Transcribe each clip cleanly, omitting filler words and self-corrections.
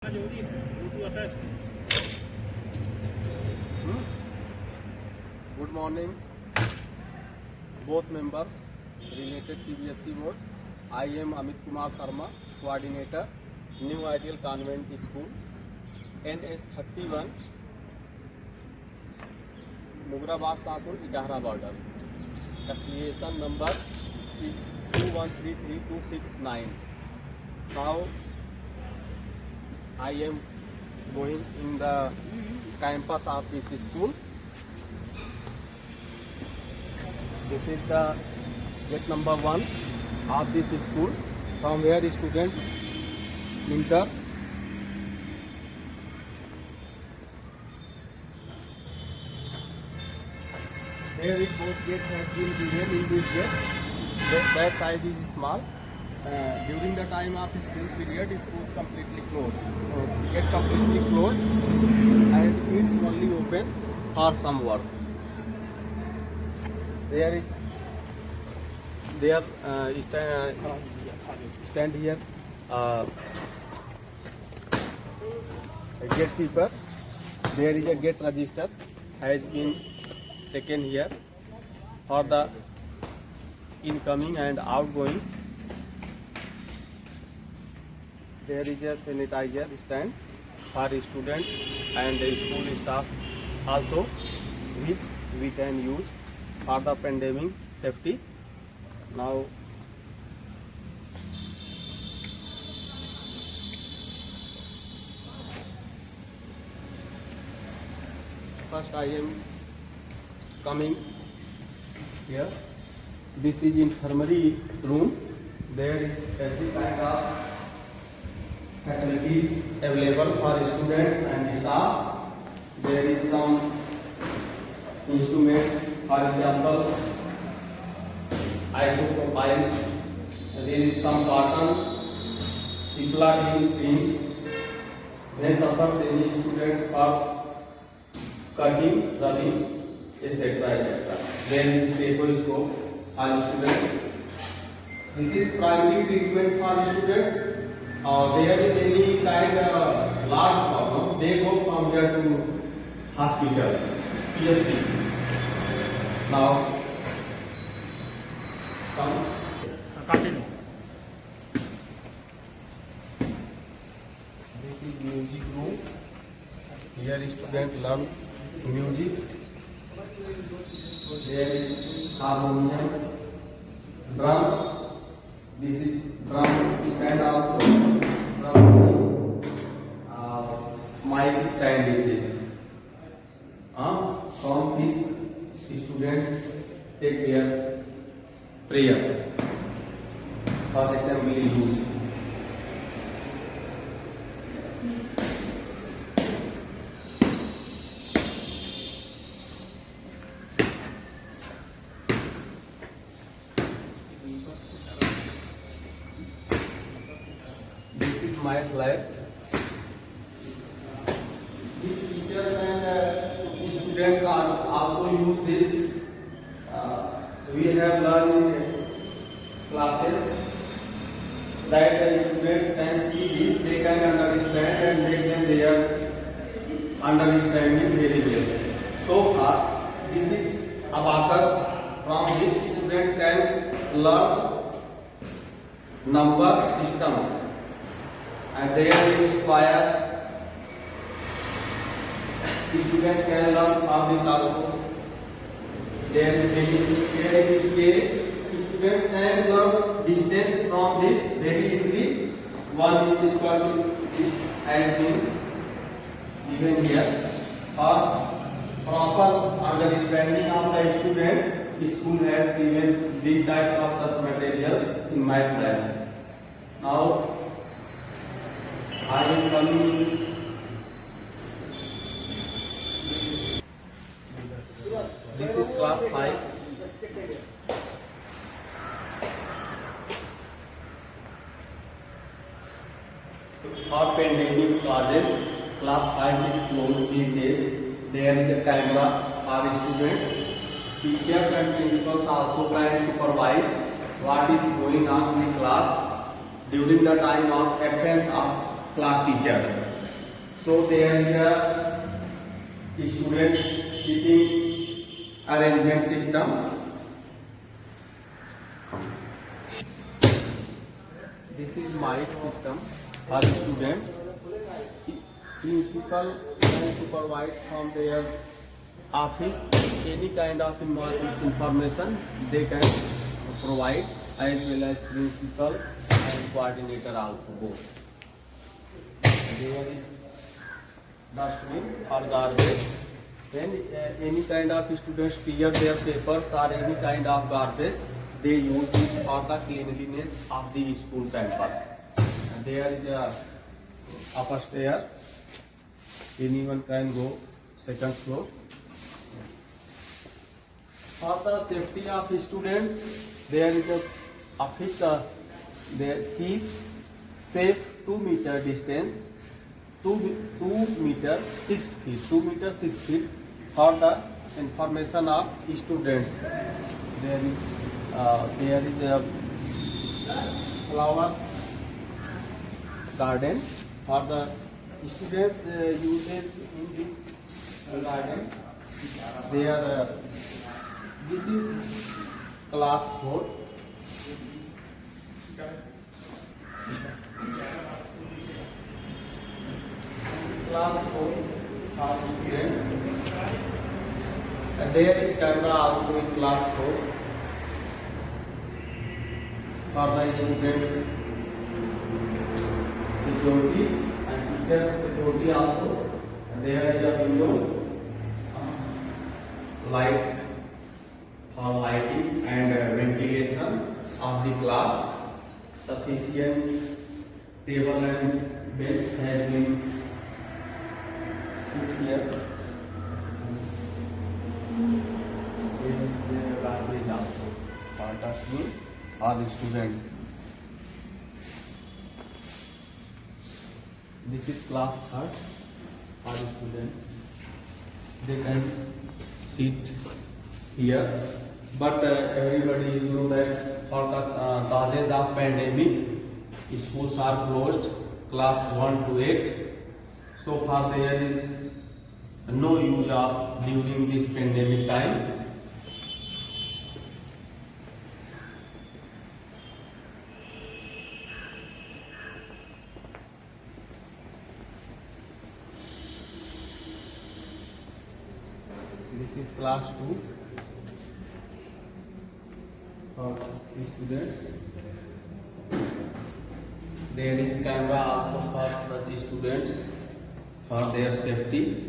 Good morning, both members, related CBSE board. I am Amit Kumar Sharma, coordinator, New Ideal Convent School, NS 31, Mugrabad Sakur, Idahra border. Application number is 2133269. Now I am going in the campus of this school. This is the gate number 1 of this school, from where students enters. There is both gate has been given in this gate. That size is small. During the time of school period, school is completely closed. Gate completely closed, and it's only open for some work. There stand here a gatekeeper. There is a gate register has been taken here for the incoming and outgoing. There is a sanitizer stand for students and the school staff also, which we can use for the pandemic safety. Now first I am coming here. This is infirmary room. There is every kind of facilities available for students and staff. There is some instruments, for example, isopropyl. There is some cotton, cyclodine, when suffers any students for cutting, rubbing, etc. etc. There is stethoscope for students. This is primary treatment for students. There is any kind of large problem, they go from here to hospital, PSC. Now, come. Continue. This is music room. Here students learn music. There is harmonium, drum. This is drum stand also. Drum. Mic stand is this. From this, students take their prayer for assembly use. This is my lab. These teachers and students are also use this. We have learned in classes that the students can see this, they can understand and make them their understanding very well. So far, this is abacus, from which students can learn number system, and there is square. Students can learn from this also. Then scale is scale. Students can learn distance from this very easily. 1 inch is equal to this has been given here. For proper understanding of the student, school has given these types of such materials in math lab. Now I am coming. This is class 5. For pandemic causes, class 5 is closed these days. There is a camera for students. Teachers and principals also can supervise what is going on in the class during the time of absence of class teacher. So there is a students sitting arrangement system. This is mic system for students. Principal can supervise from their office any kind of information they can provide, as well as principal and coordinator also both. There is dustbin or garbage. When any kind of students clear their papers or any kind of garbage, they use this for the cleanliness of the school campus. And there is a upper stair. Anyone can go second floor. For the safety of students, there is a office. They keep safe 2 meter distance. 2 meter 6 feet. 2 meter 6 feet for the information of students. There is a flower garden for the students uses in this garden. This is class 4. Class 4 for students. And there is camera also in class 4 for the students security and teachers security also. And there is a window, light for lighting and ventilation of the class. Sufficient table and bench has been put here. There also for the school or the students. This is class 3rd for the students. They can sit here, but everybody is know that for the causes of pandemic, schools are closed, class 1 to 8. So far there is no use of during this pandemic time. This is class 2 for the students. There is camera also for such students for their safety.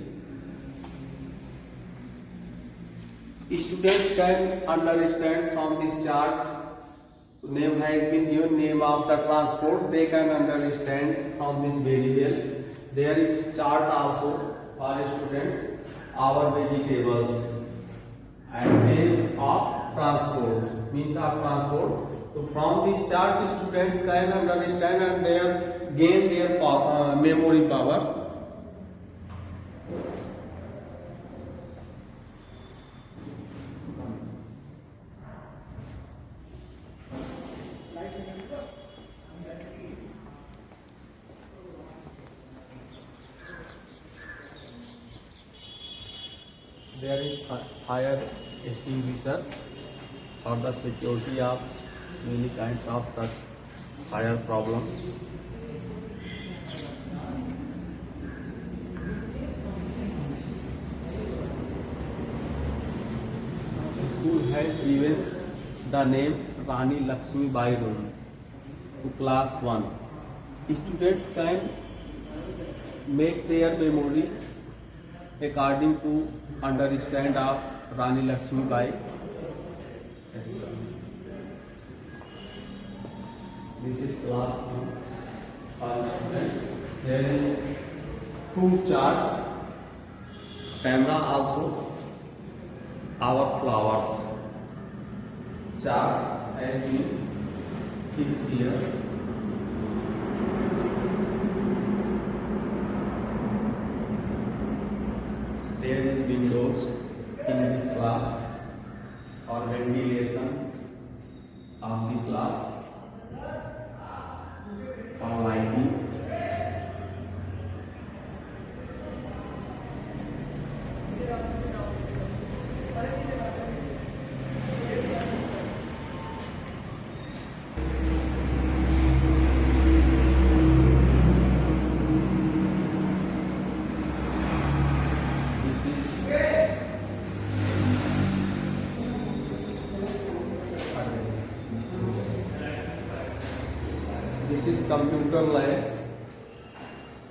Students can understand from this chart. Name has been given, name of the transport. They can understand from this very well. There is chart also for students. Our vegetables and ways of transport, means of transport. So from this chart, students can understand and they gain their memory power. There is fire extinguisher for the security of many kinds of such fire problem. The school has given the name Rani Lakshmi Bai Room to class 1. Students can make their memory according to understand of Rani Lakshmi Bai. This is class 1 for students. There is 2 charts, camera also, our flowers. Chart has been fixed here. There is windows in this class for ventilation of the class, for lighting. This is computer lab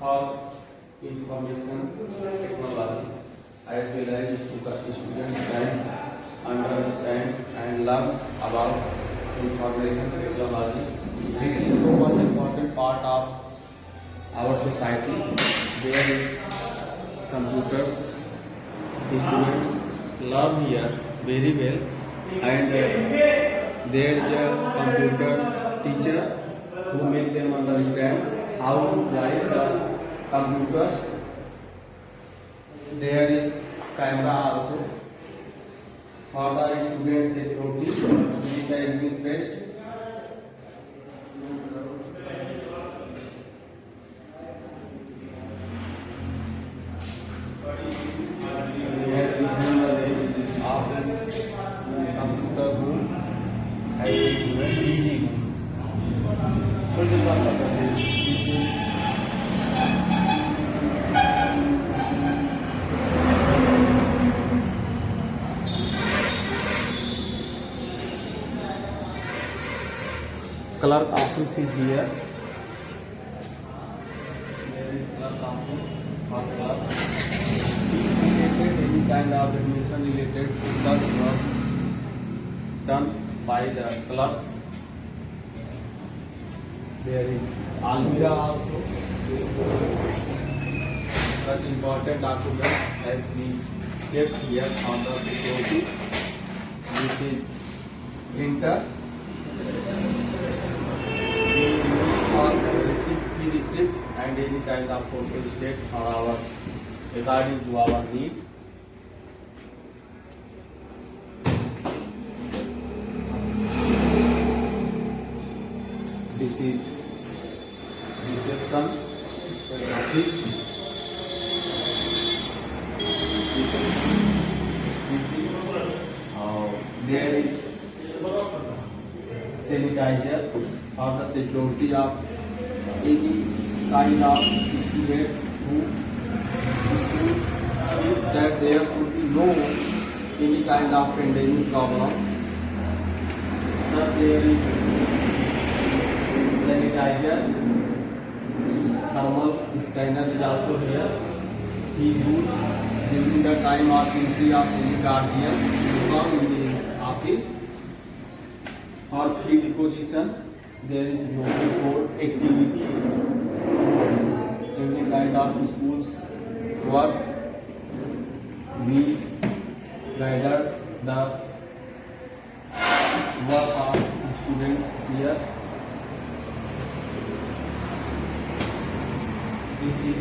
of information technology. I realize students can understand and learn about information technology, which is so much important part of our society. There is computers. Students learn here very well, and there is a computer teacher who make them understand how to drive the computer. There is camera also for the students security. This has been pressed. Clerk office is here. There is clerk office or clerk. Related any kind of admission related research was done by the clerks. There is Almira also. Such important documents has been kept here on the security. This is printer. Or receipt and any kind of photo state for our regarding to our need. This is reception office. There is sanitizer for the security of any kind of student who that there should be no any kind of pandemic problem. So there is sanitizer, thermal scanner is also here. He used during the time of entry of any guardians to come in the office. For fee deposition, there is no for activity. Every kind of schools works. We guided the work of students here. This is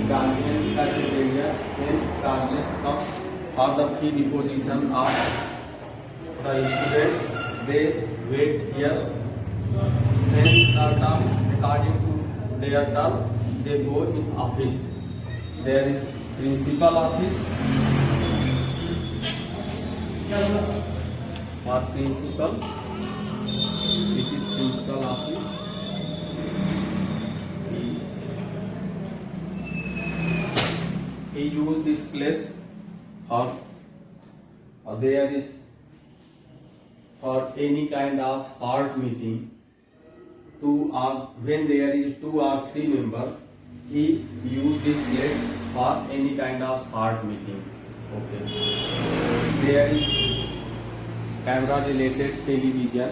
guardian cafeteria when guardians come for the fee deposition of the students. They wait here. Then according to their term, they go in office. There is principal office. For principal, this is principal office. He used this place for there is for any kind of short meeting. When there is 2 or 3 members, he use this place for any kind of short meeting. Okay. There is camera related television.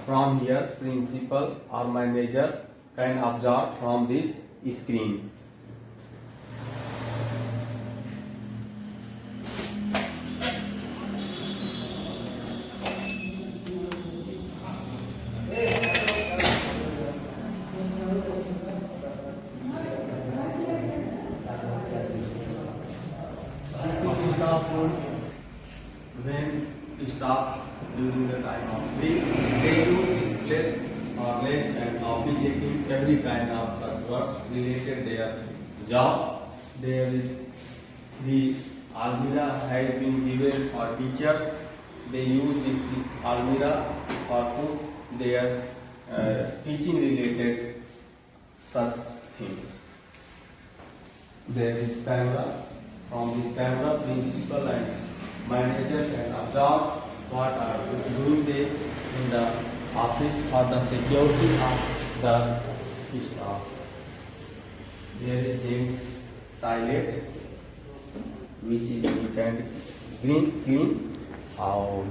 From here, principal or manager can observe from this screen. When staff during the time of break, they use this place for rest and copy checking every kind of such works related their job. There is the Almira has been given for teachers. They use this Almira for their teaching related such things. There is camera. From this camera, principal and manager can observe what are doing they in the office for the security of the staff. There is James toilet, which is clean.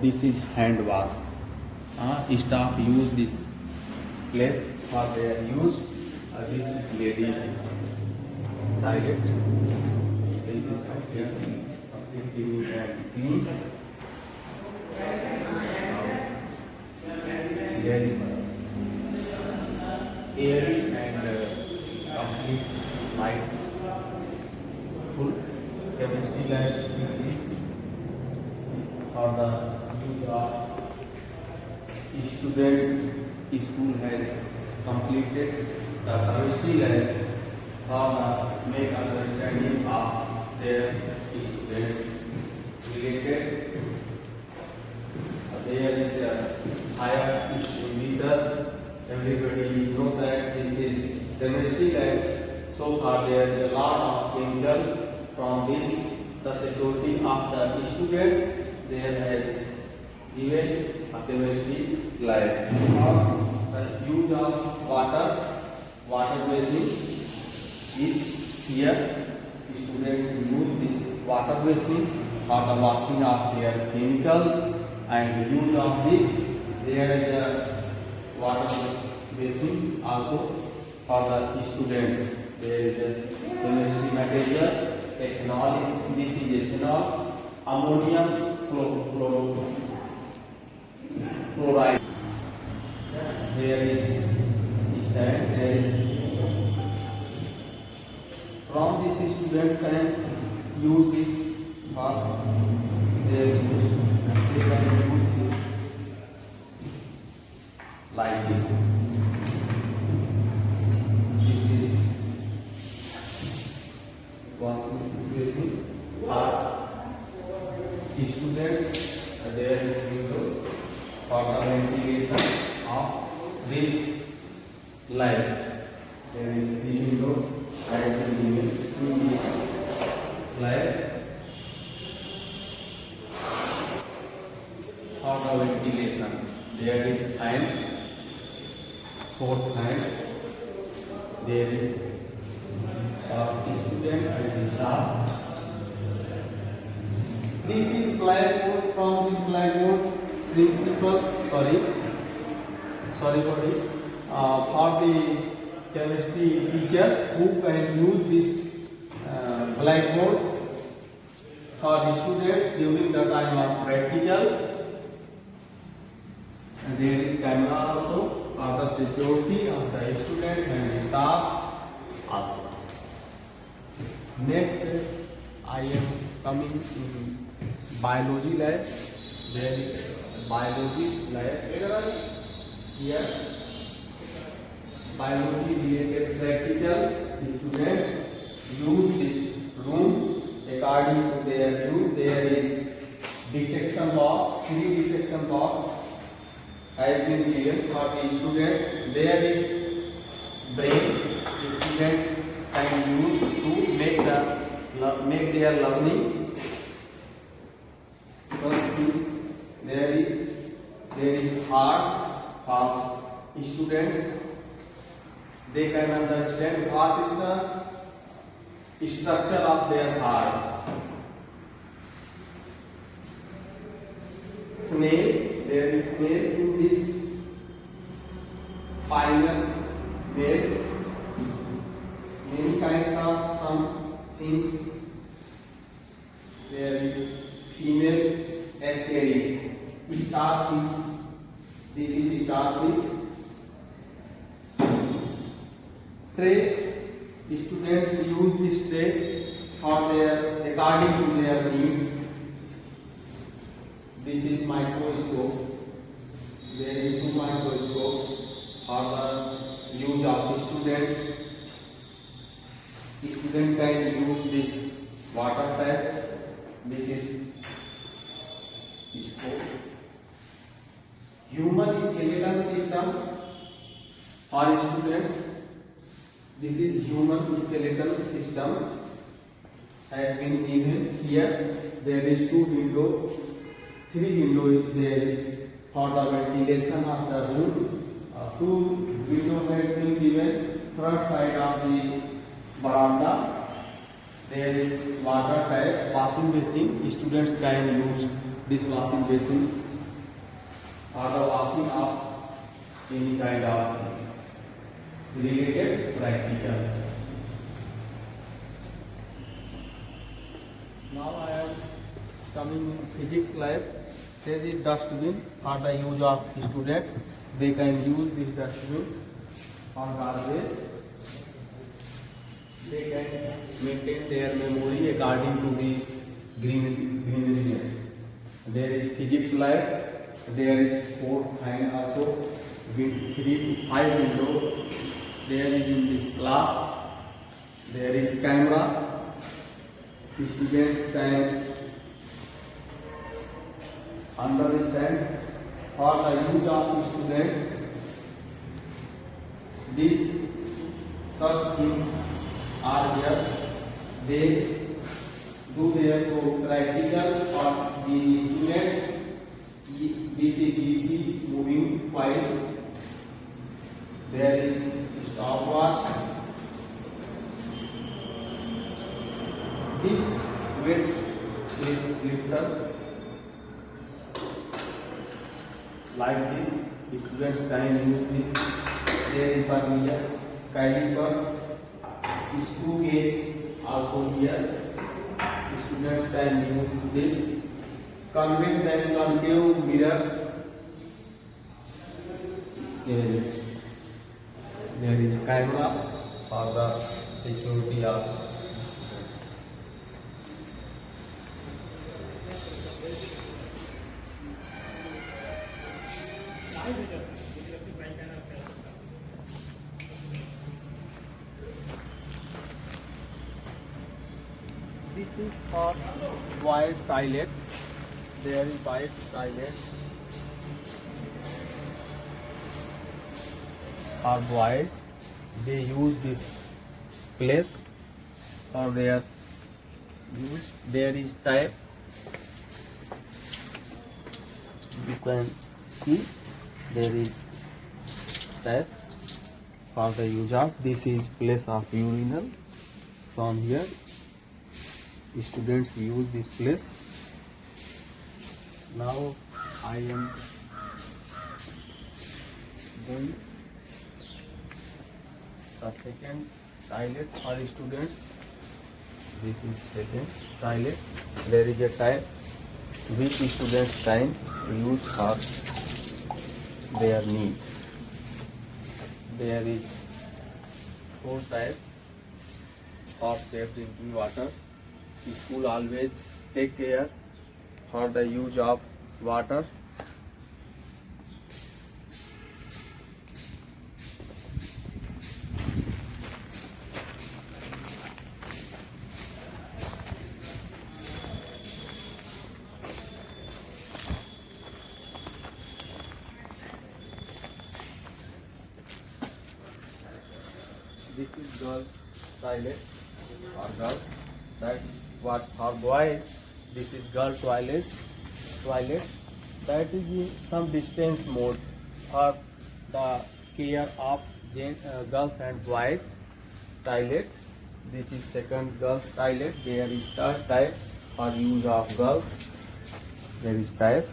This is hand wash. Staff use this place for their use. This is ladies toilet. This is completely and clean. There is airy and complete light full chemistry lab. This is for the use of students. School has completed the chemistry lab for the make understanding of their students related. There is a higher visual. Everybody knows that this is chemistry lab. So far there is a lot of chemical from this. The security of the students there has given a chemistry lab. The use of water basin is here. Students use this water basin for the washing of their chemicals, and use of this there is a water basin also for the students. There is a chemistry materials, ethanol. This is ethanol, ammonium chloride. There is stand. There is from this student can use this for their use. They can use this like this. This is washing basin. Students there is window for the ventilation of this lab. There is the window and the this lab for the ventilation. There is fan, 4 fan. There is student and staff. This is blackboard. From this blackboard, principal sorry for the chemistry teacher who can use this blackboard for the students during the time of practical. And there is camera also for the security of the student and the staff also. Next, I am coming in biology lab. There is biology lab here. Biology related practical. The students use this room according to their use. There is dissection box. 3 dissection box has been given for the students. There is brain. The students can use to make their learning. So there is heart of students. They can understand what is the structure of their heart. Snail, there is snail in this finest male. Many kinds of some things. There is female ascaris. Starfish. This is starfish. Tray. Students use this tray for their according to their needs. This is microscope. There is 2 microscope for the use of students. Student can use this water tap. This is scope. Human skeletal system for students. This is human skeletal system has been given here. There is 2 window, 3 window there is for the ventilation of the room. Two window has been given front side of the veranda. There is water tap, washing basin. Students can use this washing basin for the washing of any kind of things related practical. Now I am coming in physics lab. There is dustbin for the use of students. They can use this dustbin for garbage. They can maintain their memory according to the greeniness. There is physics lab. There is 4 fan also. 3 to 5 window. There is in this class. There is camera. Students can understand for the use of students. These such things are here. They do their practical for the students. This is DC moving file. There is stopwatch. This weight lifter like this. Students can use this. There is vernier, calipers, screw gauge also here. Students can use this. Convex and concave mirror. There is camera for the security of. This is for boys toilet. There is boys toilet for boys. They use this place for their use. There is tap. You can see there is tap for the use of. This is place of urinal. From here students use this place. Now I am going the second toilet for students. This is second toilet. There is a type which students can use for their need. There is 4 types for safe drinking water. School always take care for the use of water. This is girls toilet or girls. That was for boys. This is girl toilet. That is in some distance mode for the care of girls and boys toilet. This is second girls toilet. There is third type for use of girls. There is type.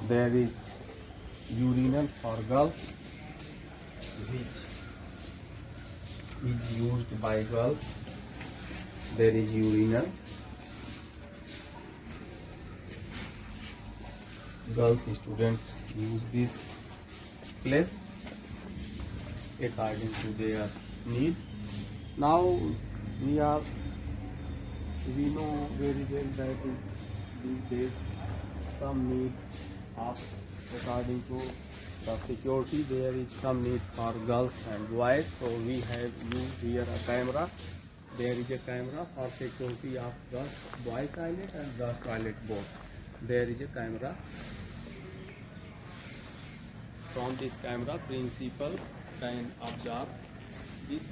There is urinal for girls, which is used by girls. There is urinal. Girls students use this place according to their need. Now we know very well that these days some needs of according to the security. There is some need for girls and boys, so we have used here a camera. There is a camera for security of girls boys toilet and girls toilet both. There is a camera. From this camera, principal can observe this,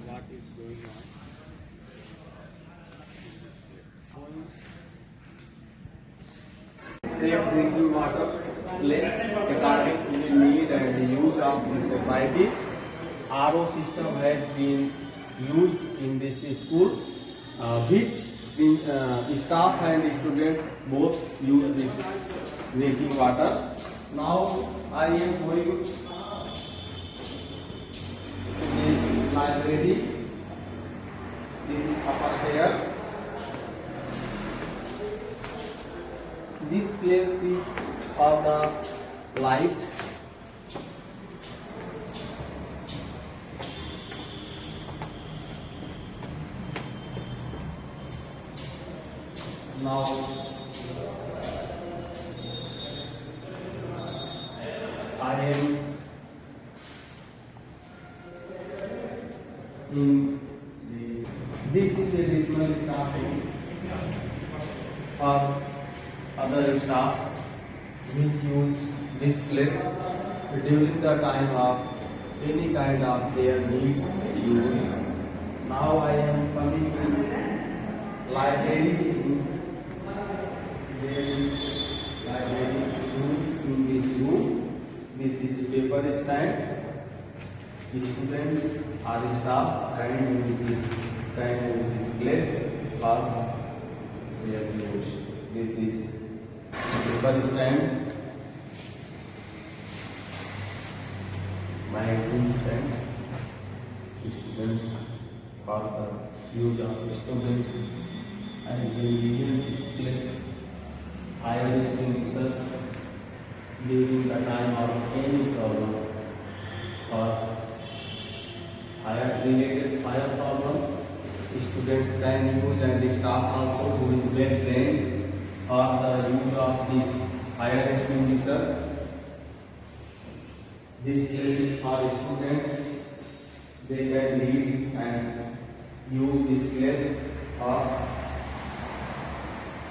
what is going on. safe drinking water place according to the need and the use of the society. RO system has been used in this school, which staff and students both use this drinking water. Now I am going to the library. This is upstairs. This place is for the light. Now I am in the, this is additional staff for other staffs which use this place during the time of any kind of their needs use. Now I am coming to library. There is library used in this room. This is paper stand. The students or staff and this kind of this place for their use. This is paper stand. Magazine stands. Students for the use of students and they use this place. Higher extinguisher during the time of any problem or fire related fire problem, students can use and the staff also who is well trained for the use of this fire extinguisher. This place is for students. They can read and use this place or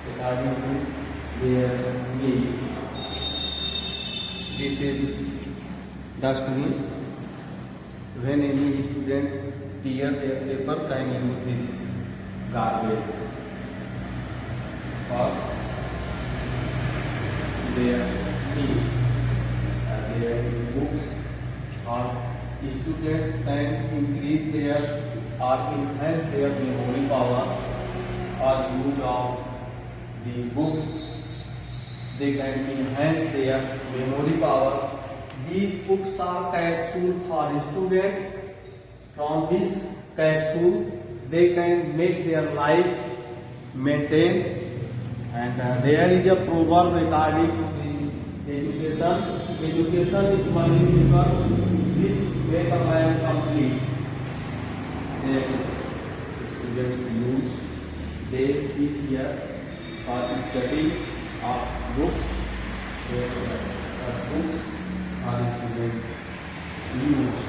according to their need. This is dustbin. When any students tear their paper, can use this garbage for their need. There is books or students can increase their or enhance their memory power or use of the books. They can enhance their memory power. These books are capsule for students. From this capsule, they can make their life maintain. And there is a proverb regarding to the education. Education is money maker, which make a man complete. There is students use. They sit here for study of books. There are books are students use.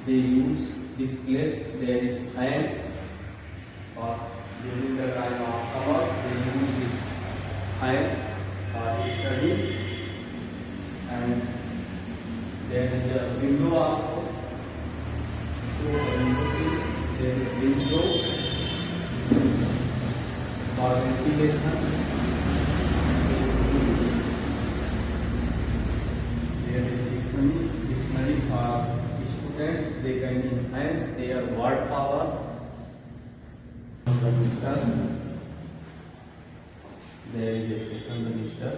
They use this place. There is fan or during the time of summer they use this fan for study. And there is a window also. So there is window for ventilation. There is dictionary for students. They can enhance their word power. Register. There is accession register.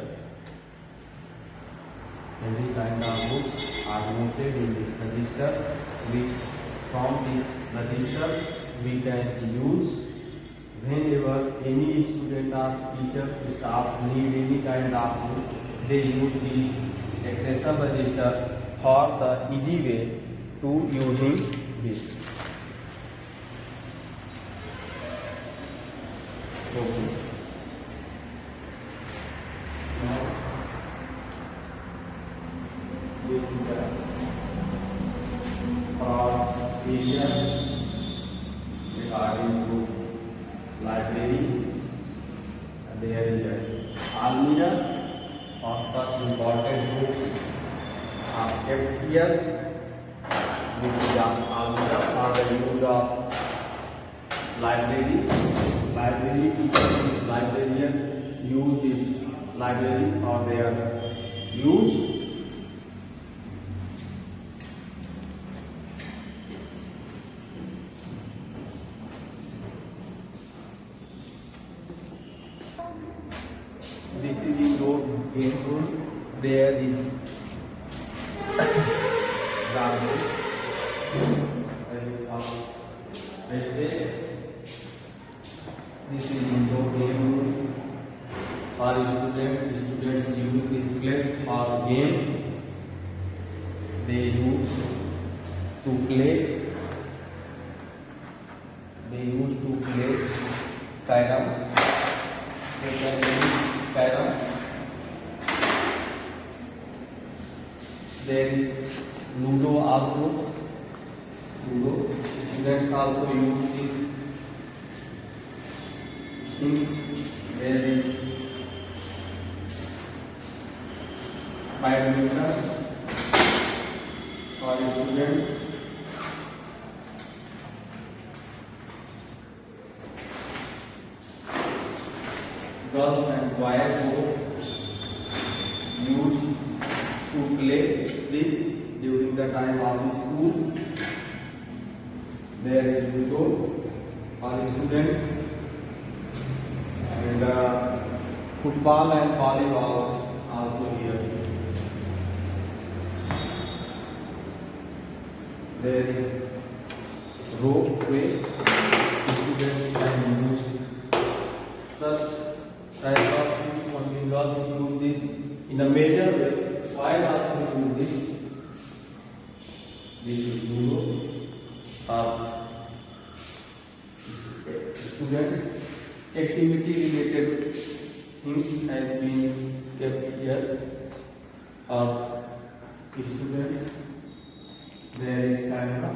Every kind of books are noted in this register. From this register we can use whenever any student or teachers staff need any kind of book. They use this accession register for the easy way to using this. Okay. Now this is the area regarding to library. There is a almirah of such important books are kept here. This is the almirah for the use of library. library teacher is librarian use this library for their use. This is indoor game room. There is garbage. This is indoor game room for students. Students use this place for game. They use to play. They use to play carom. They can use carom. There is Ludo also. Ludo. Students also use this things. There is badminton for students. Girls and boys both use to play this during the time of school. There is Ludo for students, and football and volleyball also here. There is ropeway. Students can use such type of things. Only girls use this in a major way. Boys also use this. This is Ludo. Students, activity related things has been kept here. Students, there is camera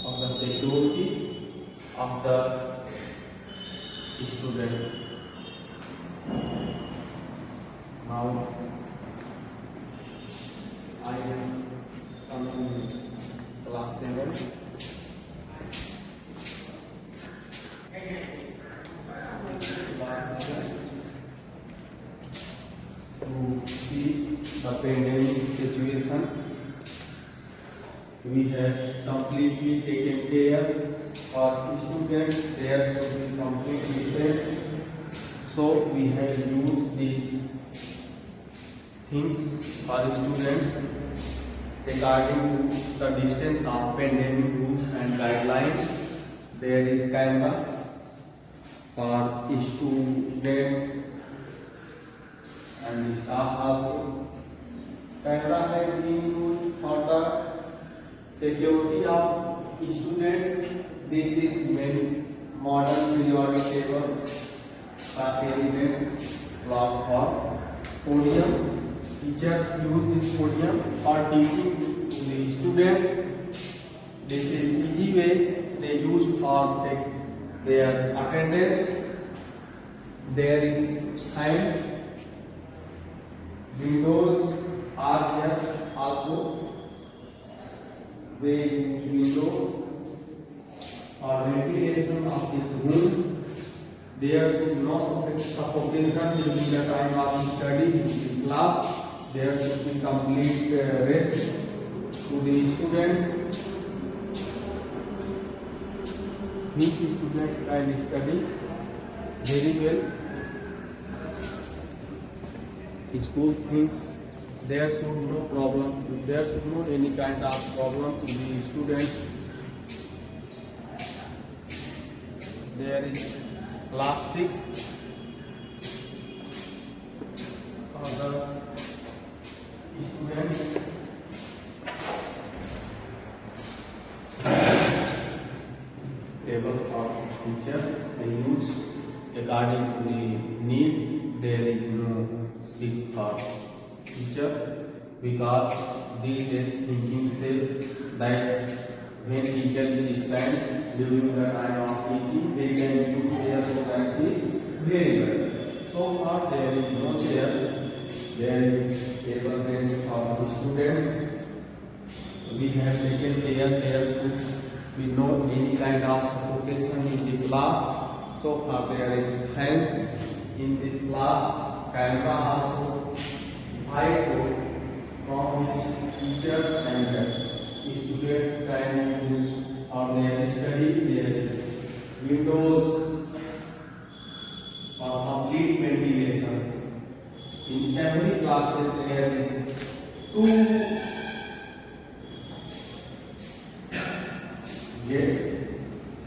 of the security of the student. Now I am coming to class 7. To see the pandemic situation, we have completely taken care for students. There should be complete distance, so we have used these things for students regarding to the distance of pandemic rules and guidelines. There is camera for students and staff also. Camera has been used for the security of students. This is main modern periodic table. Elements block for podium. Teachers use this podium for teaching to the students. This is easy way they use for take their attendance. There is time. Windows are here also. They use window for ventilation of this room. There should no suffocation during the time of study in class. There should be complete rest to the students. These students can study very well. School thinks there should no problem, there should not any kind of problem to the students. There is class 6 for the students. Table for teachers, they use according to the need. There is no seat for teacher because this is thinking self that when teacher will stand during the time of teaching, they can use their vacancy very well. So far there is no chair. There is table bench for the students. We have taken care there should be no any kind of suffocation in the class. So far there is fence in this class, camera also, whiteboard from which teachers and students can use or their study. There is windows for complete ventilation. In every class there is two gate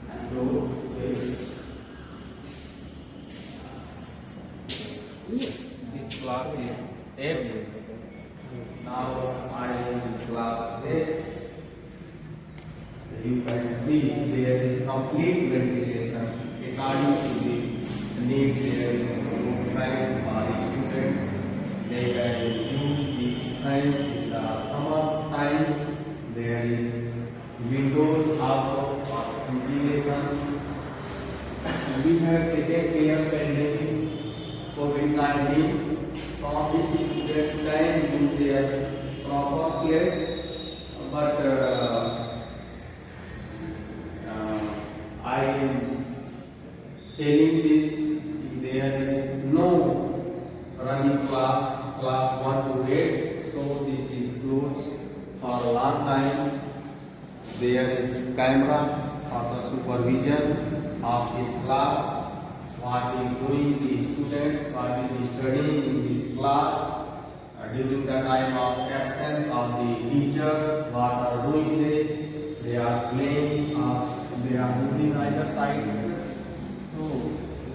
and door. This class is 8. Now I am in class 8. You can see there is complete ventilation according to the need. There is no fan for students. They can use these fans in the summer time. There is windows also for ventilation. We have taken care pandemic COVID-19 from which students can use their proper place, but I am telling this, if there is no running class 1 to 8, so this is closed for a long time. There is camera for the supervision of this class. What is doing the students, what is studying in this class during the time of absence of the teachers, what are doing they are playing or they are moving either sides. So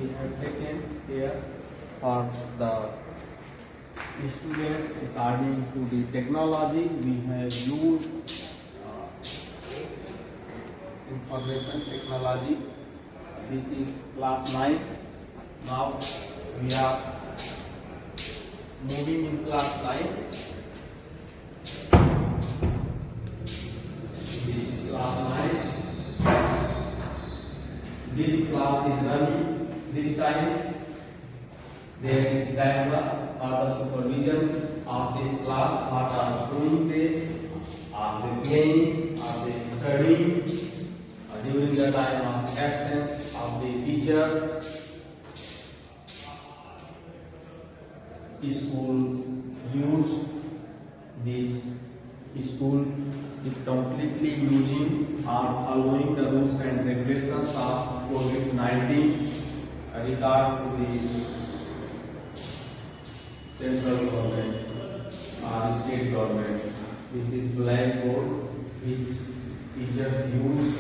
we have taken care for the students according to the technology. We have used information technology. This is class 9. Now we are moving in class 9. This is class 9. This class is running. This time there is camera for the supervision of this class. What are doing they? Are they playing? Are they studying? During the time of absence of the teachers. School use this school is completely using or following the rules and regulations of COVID-19 regard to the central government or state government. This is blackboard which teachers use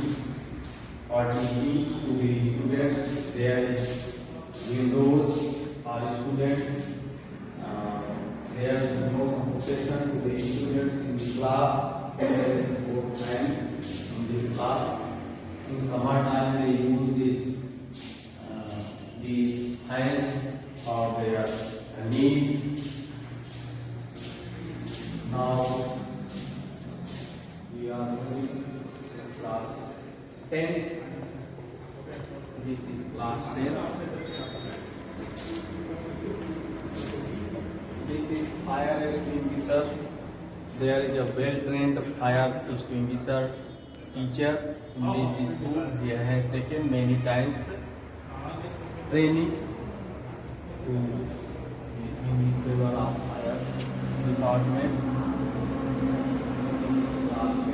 for teaching to the students. There is windows for students. There is no suffocation to the students in the class. There is no fan in this class. In summer time they use these fans for their need. Now we are moving to class 10. This is class 10. This is fire extinguisher. There is a well-trained fire extinguisher teacher in this school. He has taken many times training to in favor of fire department. This is class 10.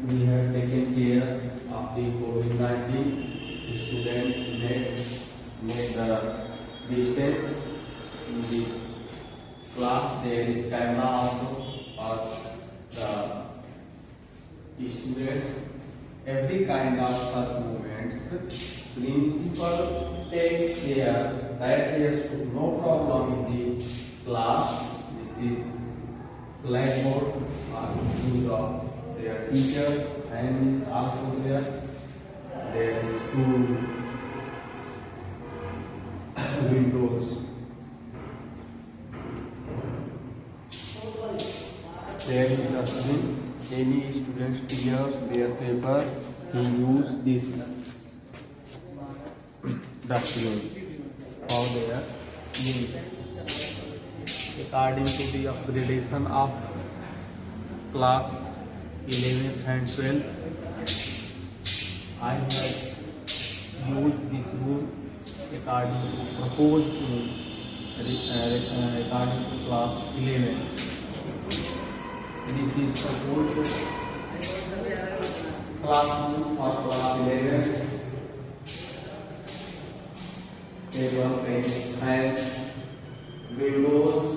We have taken care of the COVID-19. The students made the distance in this class. There is camera also for the students. Every kind of such movements, principal takes care that there should no problem in the class. This is blackboard for use of their teachers, and is also there. There is two windows. There is dustbin. Any students clear their paper, he use this dustbin for their need. According to the upgradation of class 11th and 12th, I have used this rule according to proposed rules according to class 11. This is proposed classroom for class 11. Table and windows.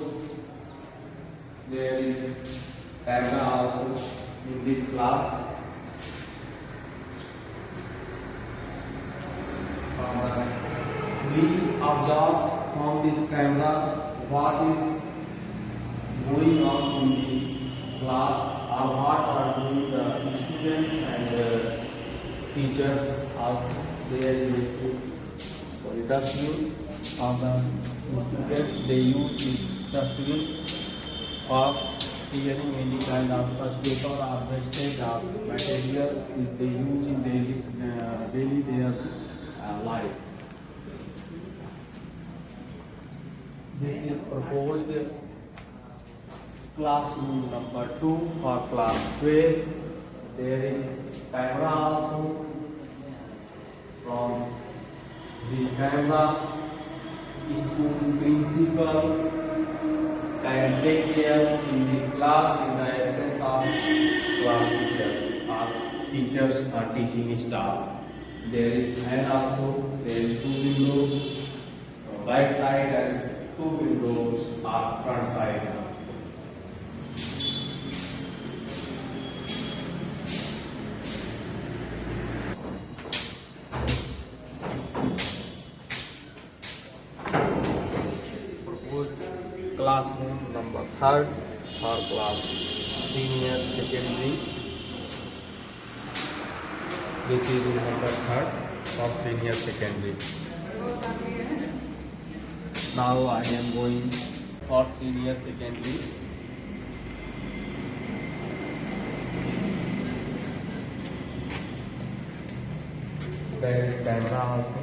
There is camera also in this class. We observe from this camera what is going on in this class or what are doing the students and teachers are there in the dustbin of the students. They use this dustbin for clearing any kind of such paper or wastage of materials which they use in daily their life. This is proposed classroom number 2 for class 12. There is camera also. From this camera, school principal can take care in this class in the absence of class teacher or teachers or teaching staff. There is fan also. There is 2 windows, back side and 2 windows are front side. Proposed classroom number 3rd for class senior secondary. This is number 3rd for senior secondary. Now I am going for senior secondary. There is camera also.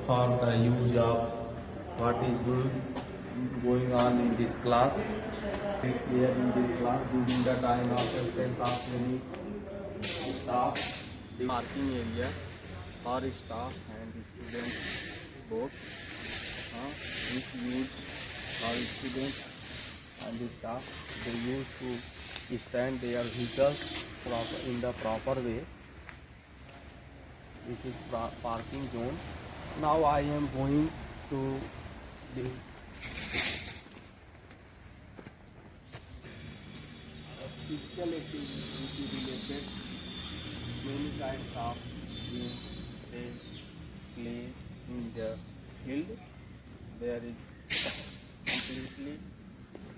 For the use of what is going on in this class. Here in this class during the time of absence of any staff, the parking area for staff and students both is used for students and the staff. They use to stand their vehicles in the proper way. This is parking zone. Now I am going to the physical activity related. Many kinds of games they play in the field. There is completely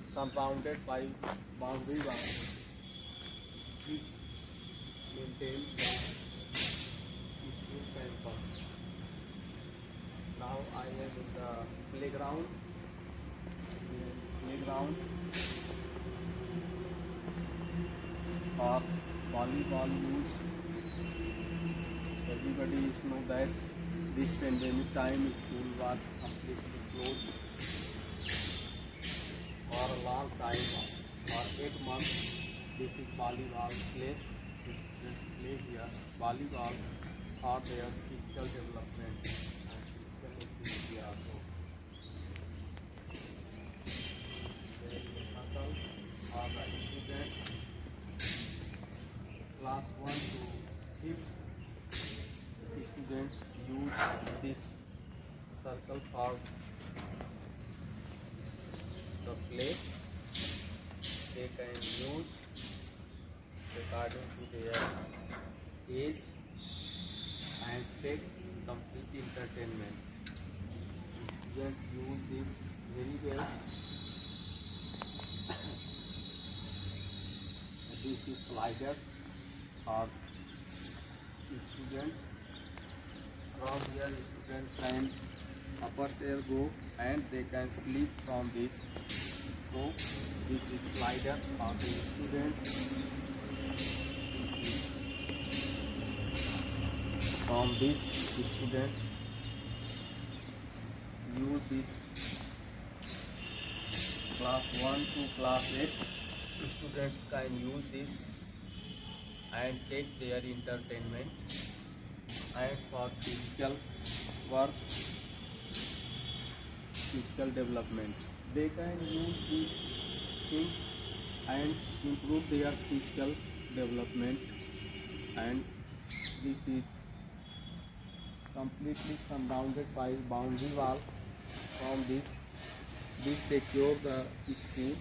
surrounded by boundary wall which maintain the school campus. Now I am in the playground. For volleyball use. Everybody know that this pandemic time school was completely closed for a long time, for 8 months. This is volleyball place. Students play here volleyball for their physical development and physical activity also. There is a circle for the students class 1 to 5th. Students use this circle for the play. They can use according to their age and take complete entertainment. Students use this very well. This is slider for students. From here students can upper stair go and they can sleep from this. So this is slider for the students. From this students use this class 1 to class 8 students can use this and take their entertainment and for physical work, physical development. They can use these things and improve their physical development, and this is completely surrounded by boundary wall. From this secure the school